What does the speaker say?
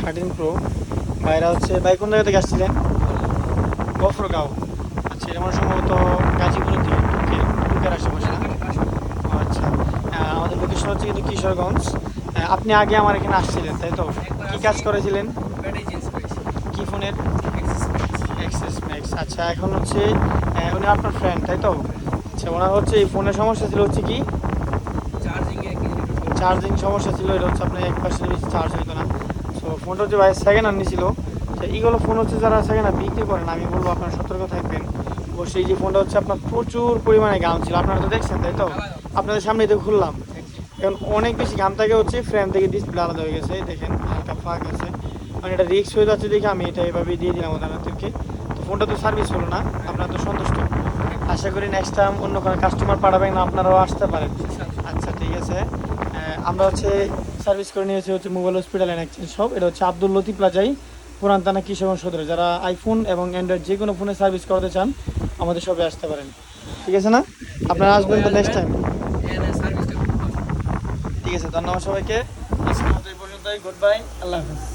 13 Pro। ভাইরা হচ্ছে ভাই কোন জায়গা থেকে আসছিলেন? গফরগাঁও। আচ্ছা, এটা আমার সম্ভবত গাজীপুরের দিকে টুকের আশেপাশে না? আচ্ছা, আমাদের লোকেশন হচ্ছে কিন্তু কিশোরগঞ্জ। আপনি আগে আমার এখানে আসছিলেন তাই তো? কি কাজ করেছিলেন? কি ফোনের? XS Max. আচ্ছা, এখন হচ্ছে উনি আপনার ফ্রেন্ড তাই তো? আচ্ছা, ওনার হচ্ছে এই ফোনের সমস্যা ছিল হচ্ছে কি চার্জিং সমস্যা ছিল। এটা হচ্ছে আপনার 1% বেশি চার্জ হইতো না। সো ফোনটা হচ্ছে ভাই সেকেন্ড হ্যান্ড নিয়েছিল। এইগুলো ফোন হচ্ছে যারা সেকেন্ড হ্যান্ড বিক্রি করেন, আমি বলবো আপনারা সতর্ক থাকবেন। অবশ্যই যে ফোনটা হচ্ছে আপনার প্রচুর পরিমাণে গাম ছিল, আপনারা তো দেখছেন তাই তো? আপনাদের সামনেই তো খুললাম। এখন অনেক বেশি ঘাম থাকে হচ্ছে ফ্রেম থেকে ডিসপ্লে আলাদা হয়ে গেছে, দেখেন হালকা ফাঁক আছে। মানে এটা রিস্ক হয়ে যাচ্ছে দেখে আমি এটা এভাবেই দিয়ে দিলাম ওনাদেরকে। তো ফোনটা তো সার্ভিস হলো না, আপনারা তো সন্তুষ্ট। আশা করি নেক্সট টাইম অন্য কোনো কাস্টমার পাঠাবেন না, আপনারাও আসতে পারেন। আচ্ছা ঠিক আছে। আমরা হচ্ছে সার্ভিস করে নিয়েছি হচ্ছে mobile hospital and exchange shop. এটা হচ্ছে আব্দুল লতিফ প্লাজাই, পুরান থানা কিশোরগঞ্জ সদরে। যারা আইফোন এবং অ্যান্ড্রয়েড যে কোনো ফোনে সার্ভিস করতে চান আমাদের শপে আসতে পারেন। ঠিক আছে না? আপনারা আসবেন তো নেক্সট টাইম? ঠিক আছে, ধন্যবাদ সবাইকে। আজকের মতো এই পর্যন্তই। গুড বাই, আল্লাহ হাফেজ।